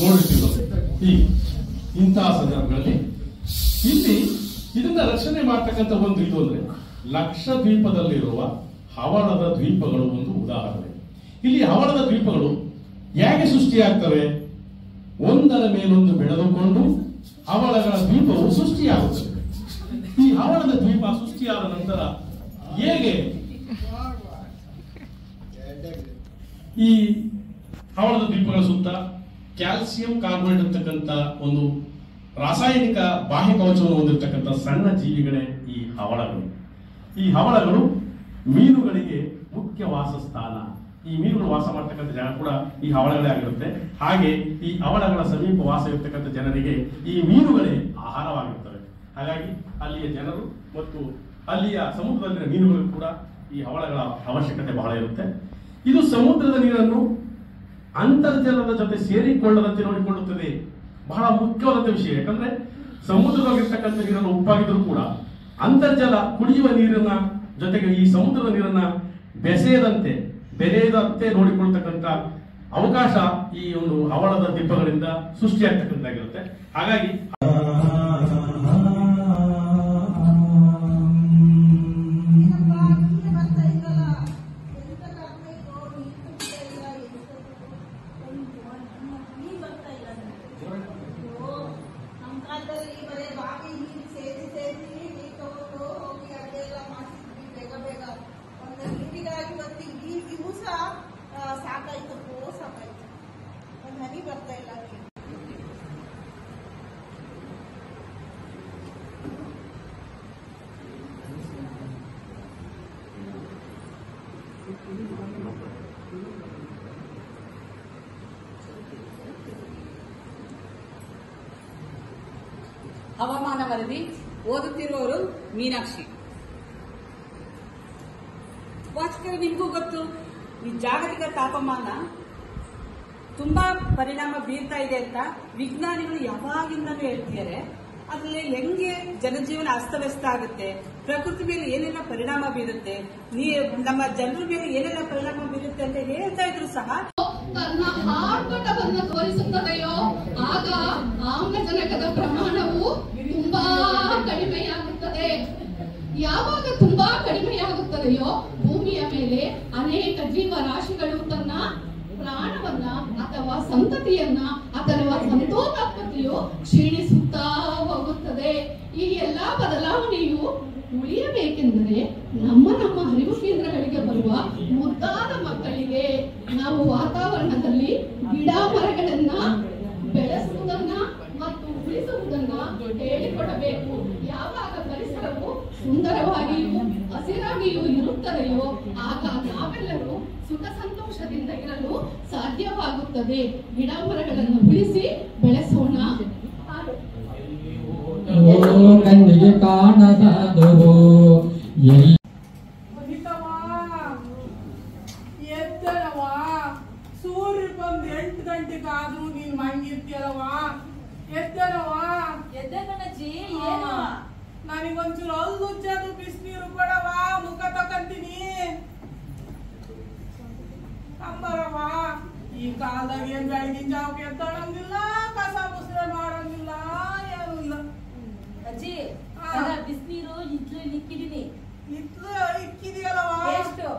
ನೋಡಿರ್ತೀವಿ. ಇಂತಹ ಸಂದರ್ಭಗಳಲ್ಲಿ ಇಲ್ಲಿ ಇದನ್ನ ರಕ್ಷಣೆ ಮಾಡ್ತಕ್ಕಂಥ ಒಂದು ಇದು ಅಂದ್ರೆ ಲಕ್ಷದ್ವೀಪದಲ್ಲಿರುವ ಹವಳದ ದ್ವೀಪಗಳು ಒಂದು ಉದಾಹರಣೆ. ಇಲ್ಲಿ ಹವಳದ ದ್ವೀಪಗಳು ಹೇಗೆ ಸೃಷ್ಟಿಯಾಗ್ತವೆ? ಒಂದರ ಮೇಲೊಂದು ಬೆಳೆದುಕೊಂಡು ಹವಳಗಳ ದ್ವೀಪವು ಸೃಷ್ಟಿಯಾಗುತ್ತದೆ. ಈ ಹವಳದ ದ್ವೀಪ ಸೃಷ್ಟಿಯಾದ ನಂತರ ಹೇಗೆ ಈ ಹವಳದ ದ್ವೀಪಗಳ ಸುತ್ತ ಕ್ಯಾಲ್ಸಿಯಂ ಕಾರ್ಬೋನೇಟ್ ಅಂತಕ್ಕಂಥ ಒಂದು ರಾಸಾಯನಿಕ ಬಾಹ್ಯ ಕವಚವನ್ನು ಹೊಂದಿರತಕ್ಕಂಥ ಸಣ್ಣ ಜೀವಿಗಳೇ ಈ ಹವಳಗಳು. ಈ ಹವಳಗಳು ಮೀನುಗಳಿಗೆ ಮುಖ್ಯ ವಾಸಸ್ಥಾನ. ಈ ಮೀನುಗಳು ವಾಸ ಮಾಡ್ತಕ್ಕಂಥ ಜನ ಕೂಡ ಈ ಹವಳಗಳೇ ಆಗಿರುತ್ತೆ. ಹಾಗೆ ಈ ಹವಳಗಳ ಸಮೀಪ ವಾಸ ಇರತಕ್ಕಂಥ ಜನರಿಗೆ ಈ ಮೀನುಗಳೇ ಆಹಾರವಾಗಿರ್ತವೆ. ಹಾಗಾಗಿ ಅಲ್ಲಿಯ ಜನರು ಮತ್ತು ಅಲ್ಲಿಯ ಸಮುದ್ರದಲ್ಲಿನ ಮೀನುಗಳು ಕೂಡ ಈ ಹವಳಗಳ ಅವಶ್ಯಕತೆ ಬಹಳ ಇರುತ್ತೆ. ಇದು ಸಮುದ್ರದ ನೀರನ್ನು ಅಂತರ್ಜಲದ ಜೊತೆ ಸೇರಿಕೊಳ್ಳದಂತೆ ನೋಡಿಕೊಳ್ಳುತ್ತದೆ. ಬಹಳ ಮುಖ್ಯವಾದಂಥ ವಿಷಯ. ಯಾಕಂದ್ರೆ ಸಮುದ್ರದಲ್ಲಿರ್ತಕ್ಕಂಥ ನೀರನ್ನು ಉಪ್ಪಾಗಿದ್ರು ಕೂಡ ಅಂತರ್ಜಲ ಕುಡಿಯುವ ನೀರಿನ ಜೊತೆಗೆ ಈ ಸಮುದ್ರದ ನೀರನ್ನ ಬೆರೆಯದಂತೆ ನೋಡಿಕೊಳ್ತಕ್ಕಂಥ ಅವಕಾಶ ಈ ಒಂದು ಹವಳದ ದ್ವೀಪಗಳಿಂದ ಸೃಷ್ಟಿಯಾಗ್ತಕ್ಕಂಥಾಗಿರುತ್ತೆ. ಹಾಗಾಗಿ ಹವಾಮಾನ ವರದಿ ಓದುತ್ತಿರುವವರು ಮೀನಾಕ್ಷಿ. ವಾಚಕರು ನಿಮಗೂ ಗೊತ್ತು, ಈ ಜಾಗತಿಕ ತಾಪಮಾನ ತುಂಬಾ ಪರಿಣಾಮ ಬೀರ್ತಾ ಇದೆ ಅಂತ ವಿಜ್ಞಾನಿಗಳು ಯಾವಾಗಿಂದಲೂ ಹೇಳ್ತಿದ್ದಾರೆ. ಅದ್ರಲ್ಲಿ ಹೆಂಗೆ ಜನಜೀವನ ಅಸ್ತವ್ಯಸ್ತ ಆಗುತ್ತೆ, ಪ್ರಕೃತಿ ಮೇಲೆ ಏನೆಲ್ಲ ಪರಿಣಾಮ ಬೀರುತ್ತೆ, ನಮ್ಮ ಜನರ ಮೇಲೆ ಏನೆಲ್ಲ ಪರಿಣಾಮ ಬೀರುತ್ತೆ ಅಂತ ಹೇಳ್ತಾ ಇದ್ರು ಸಹ ತನ್ನ ಆರ್ಭಟವನ್ನು ತೋರಿಸುತ್ತದೆಯೋ ಆಗ ಆಮ್ಲಜನಕದ ಪ್ರಮಾಣವು ತುಂಬಾ ಕಡಿಮೆಯಾಗುತ್ತದೆ. ಯಾವಾಗ ತುಂಬಾ ಕಡಿಮೆಯಾಗುತ್ತದೆಯೋ ಭೂಮಿಯ ಮೇಲೆ ಅನೇಕ ಜೀವರಾಶಿಗಳು ತನ್ನ ಪ್ರಾಣವನ್ನ ಅಥವಾ ಸಂತತಿಯನ್ನ ಅಥವಾ ಸಂತಾನೋತ್ಪತ್ತಿಯು ಕ್ಷೀಣಿಸುತ್ತಾ ಹೋಗುತ್ತದೆ. ಈ ಎಲ್ಲಾ ಬದಲಾವಣೆಯು ಉಳಿಯಬೇಕೆಂದರೆ ನಮ್ಮ ಅರಿವು ಕೇಂದ್ರಗಳಿಗೆ ಬರುವ ಮುದ್ದಾದ ಮಕ್ಕಳಿಗೆ ನಾವು ವಾತಾವರಣದಲ್ಲಿ ಗಿಡ ಮರಗಳನ್ನ ಬೆಳೆಸುವುದನ್ನ ಮತ್ತು ಉಳಿಸುವುದನ್ನ ಹೇಳಿಕೊಡಬೇಕು. ಯಾವಾಗ ಪರಿಸರವು ಸುಂದರವಾಗಿಯೂ ಹಸಿರಾಗಿಯೂ ಇರುತ್ತದೆಯೋ ಆಗ ನಾವೆಲ್ಲರೂ ಸುಖ ಸಂತೋಷದಿಂದ ಇರಲು ಸಾಧ್ಯವಾಗುತ್ತದೆ. ಗಿಡ ಮರಗಳನ್ನು ಉಳಿಸಿ ಬೆಳೆಸೋಣ. ಕಣ್ಣಿಗೆ ಕಾಣದಾದೋ ಎದ್ದಳವಾ, ಸೂರ್ಯ ಬಂದು 8 ಗಂಟೆಗಾದ್ರೂ ನೀನ್ ಮಂಗಿರ್ತೀಯಲ್ವಾ? ಎದ್ದಳವಾ? ಎದ್ದೆ ಕಣಜ್ಜಿ. ಏನು? ನನಗೊಂಚೂರು ಹಲ್ಲುಜ್ಜದು ಬಿಸಿನೀರು ಕೊಡವಾ, ಮುಖ ತಕಂತೀನಿ. ಅಂಬರವಾ, ಈ ಕಾಲದಾಗ ಏನ್ ಬೆಳಗಿನ ಜಾವಕ್ಕೆ ಎದ್ದಳಂಗಿಲ್ಲ, ಕಸ ಮುಸ್ರೆ ಮಾಡಂಗಿಲ್ಲ, ಏನು ಇಲ್ಲ. ಅಜ್ಜಿ ಬಿಸಿನೀರು ಇಟ್ಲು ಇಕ್ಕಿದೀನಿ. ಇಕ್ಕಿದೀಯಲ್ಲವಾ? ಎಷ್ಟು?